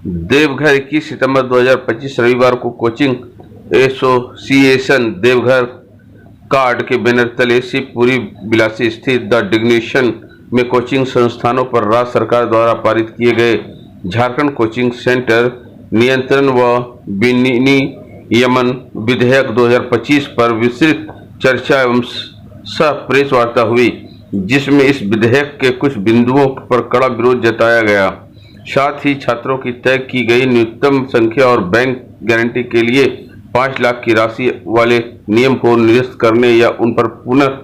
देवघर 21 सितंबर 2025 रविवार को coaching association Deoghar card के बैनर तले शिवपुरी बिलासी स्थित द डिग्निशन में कोचिंग संस्थानों पर राज्य सरकार द्वारा पारित किए गए झारखंड कोचिंग सेंटर नियंत्रण व विनियमन विधेयक 2025 पर विस्तृत चर्चा एवं सह प्रेस वार्ता हुई, जिसमें इस विधेयक के कुछ बिंदुओं पर कड़ा विरोध जताया गया। साथ ही छात्रों की तय की गई न्यूनतम संख्या और बैंक गारंटी के लिए 5 लाख की राशि वाले नियम को निरस्त करने या उन पर पुनः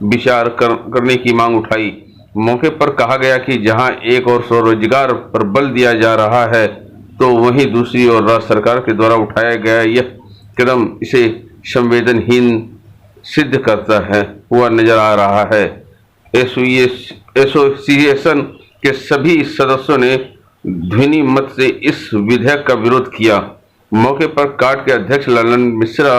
विचार करने की मांग उठाई। मौके पर कहा गया कि जहां एक और स्वरोजगार पर बल दिया जा रहा है, तो वहीं दूसरी ओर राज्य सरकार के द्वारा उठाया गया यह कदम इसे संवेदनहीन सिद्ध करता है हुआ नजर आ रहा है। एसोसिएशन के सभी सदस्यों ने ध्वनि मत से इस विधेयक का विरोध किया। मौके पर कार्ड के अध्यक्ष ललन मिश्रा,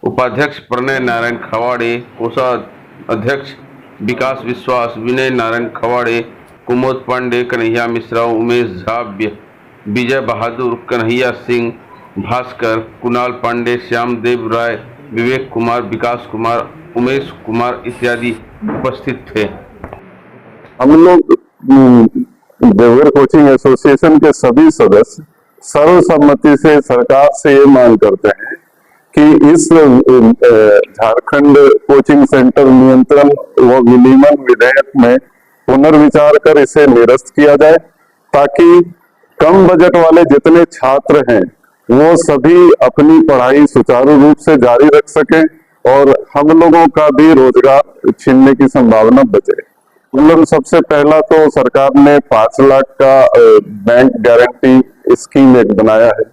उपाध्यक्ष प्रणय नारायण खवाड़े, कोषाध्यक्ष विकास विश्वास, विनय नारायण खवाड़े, कुमोद पांडे, कन्हैया मिश्रा, उमेश झा, विजय बहादुर, कन्हैया सिंह, भास्कर, कुणाल पांडे, श्याम देव राय, विवेक कुमार, विकास कुमार, उमेश कुमार इत्यादि उपस्थित थे। हम लोग देवघर कोचिंग एसोसिएशन के सभी सदस्य सर्वसम्मति से सरकार से ये मांग करते हैं कि इस झारखंड कोचिंग सेंटर नियंत्रण व विनियमन विधेयक में पुनर्विचार कर इसे निरस्त किया जाए, ताकि कम बजट वाले जितने छात्र हैं वो सभी अपनी पढ़ाई सुचारू रूप से जारी रख सकें और हम लोगों का भी रोजगार छीनने की संभावना बचे। मतलब सबसे पहला तो सरकार ने 5 लाख का बैंक गारंटी स्कीम एक बनाया है।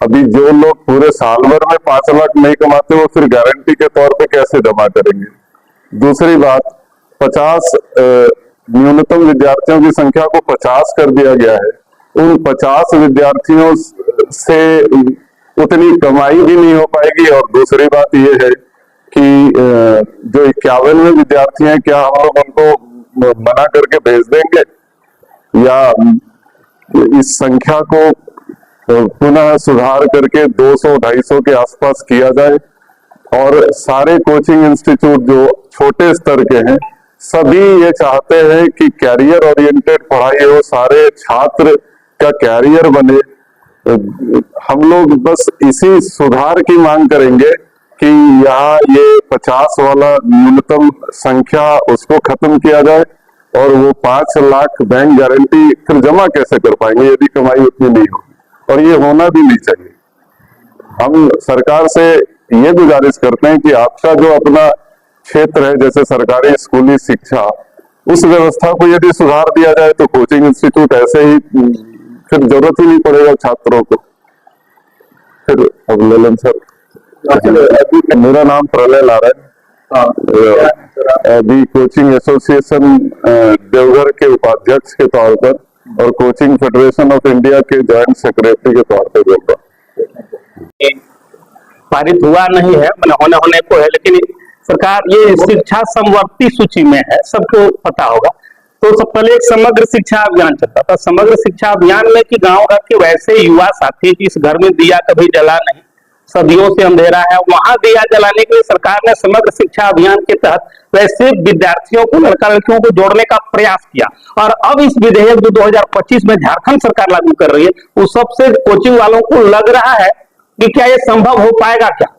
अभी जो लोग पूरे साल भर में 5 लाख नहीं कमाते, वो फिर गारंटी के तौर पे कैसे जमा करेंगे। दूसरी बात, 50 न्यूनतम विद्यार्थियों की संख्या को 50 कर दिया गया है। उन 50 विद्यार्थियों से उतनी कमाई भी नहीं हो पाएगी। और दूसरी बात ये है कि जो 51वें विद्यार्थी हैं, क्या हम लोग उनको मना करके भेज देंगे या इस संख्या को पुनः सुधार करके 200-250 के आसपास किया जाए और सारे कोचिंग इंस्टीट्यूट जो छोटे स्तर के हैं सभी ये चाहते हैं कि कैरियर ओरिएंटेड पढ़ाई हो, सारे छात्र का कैरियर बने। हम लोग बस इसी सुधार की मांग करेंगे कि यहाँ ये 50 वाला न्यूनतम संख्या उसको खत्म किया जाए और वो 5 लाख बैंक गारंटी फिर जमा कैसे कर पाएंगे यदि कमाई उतनी नहीं होगी, और ये होना भी नहीं चाहिए। हम सरकार से ये गुजारिश करते हैं कि आपका जो अपना क्षेत्र है, जैसे सरकारी स्कूली शिक्षा, उस व्यवस्था को यदि सुधार दिया जाए तो कोचिंग इंस्टीट्यूट ऐसे ही फिर जरूरत ही नहीं पड़ेगा छात्रों को। फिर अब ललन सर, मेरा नाम प्रलय नारायण, अभी कोचिंग एसोसिएशन देवघर के उपाध्यक्ष के तौर पर और कोचिंग फेडरेशन ऑफ इंडिया के जॉइंट सेक्रेटरी के तौर पर बोल रहा। पारित हुआ नहीं है, होने को है, लेकिन सरकार ये शिक्षा समवर्ती सूची में है, सबको पता होगा। तो सब पहले एक समग्र शिक्षा अभियान चलता था। समग्र शिक्षा अभियान में कि गांव घर के वैसे युवा साथी जिस घर में दिया कभी जला नहीं, सदियों से अंधेरा है, वहां दिया जलाने के लिए सरकार ने समग्र शिक्षा अभियान के तहत वैसे विद्यार्थियों को, लड़का लड़कियों को जोड़ने का प्रयास किया। और अब इस विधेयक जो 2025 में झारखंड सरकार लागू कर रही है, उस सबसे कोचिंग वालों को लग रहा है कि क्या ये संभव हो पाएगा। क्या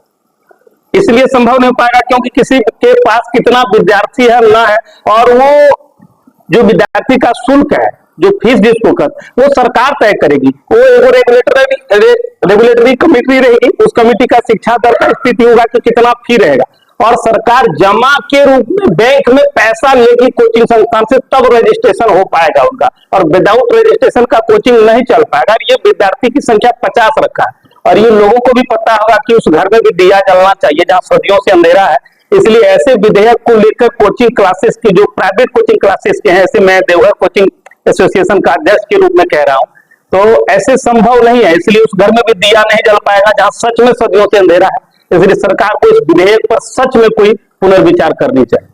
इसलिए संभव नहीं हो पाएगा क्योंकि किसी के पास कितना विद्यार्थी है ना है, और वो जो विद्यार्थी का शुल्क है, जो फीस जिसको कर, वो सरकार तय करेगी। वो रेगुलेटरी कमेटी रहेगी, उस कमेटी का शिक्षा दर का स्थिति होगा कि कितना फी रहेगा, और सरकार जमा के रूप में बैंक में पैसा लेगी कोचिंग संस्थान से, तब रजिस्ट्रेशन हो पाएगा उनका। और विदाउट रजिस्ट्रेशन का कोचिंग नहीं चल पाएगा। ये विद्यार्थी की संख्या 50 रखा है, और ये लोगों को भी पता होगा कि उस घर में भी दिया जलना चाहिए जहां सदियों से अंधेरा है। इसलिए ऐसे विधेयक को लेकर कोचिंग क्लासेस की, जो प्राइवेट कोचिंग क्लासेस के हैं, ऐसे मैं देवघर कोचिंग एसोसिएशन का अध्यक्ष के रूप में कह रहा हूं, तो ऐसे संभव नहीं है। इसलिए उस घर में भी दिया नहीं जल पाएगा जहां सच में सदियों से अंधेरा है। इसलिए सरकार को इस विधेयक पर सच में कोई पुनर्विचार करनी चाहिए।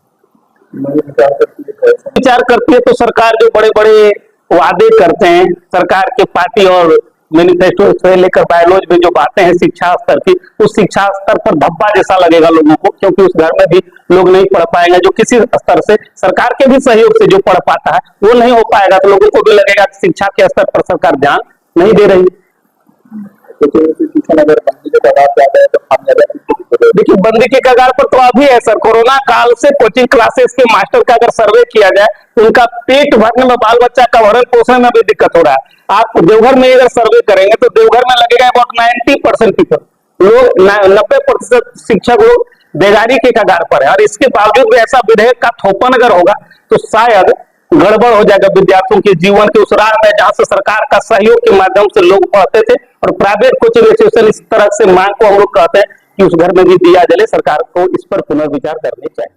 विचार करती है तो सरकार जो बड़े बड़े वादे करते हैं सरकार के पार्टी और मैनिफेस्टो से लेकर बायोलॉजी में जो बातें हैं शिक्षा स्तर की, उस शिक्षा स्तर पर धब्बा जैसा लगेगा लोगों को, क्योंकि उस घर में भी लोग नहीं पढ़ पाएंगे। जो किसी स्तर से सरकार के भी सहयोग से जो पढ़ पाता है वो नहीं हो पाएगा, तो लोगों को भी लगेगा कि शिक्षा के स्तर पर सरकार ध्यान नहीं दे रही। देखिए बंदी के कगार पर तो अभी है सर, कोरोना काल से कोचिंग क्लासेस के मास्टर का अगर सर्वे किया जाए तो उनका पेट भरने में, बाल बच्चा का भरण पोषण में भी दिक्कत हो रहा है। आप देवघर में अगर सर्वे करेंगे तो देवघर में लगेगा अबाउट 90% पीपल लोग, 90% शिक्षक लोग बेगारी के कगार पर है। और इसके बावजूद भी ऐसा विधेयक का थोपन अगर होगा तो शायद गड़बड़ हो जाएगा विद्यार्थियों के जीवन के उस राह में जहां से सरकार का सहयोग के माध्यम से लोग पढ़ते थे। और प्राइवेट कोचिंग इंस्टीट्यूशन इस तरह से मांग को हम लोग कहते हैं कि उस घर में भी दिया जले। सरकार को इस पर पुनर्विचार करनी चाहिए।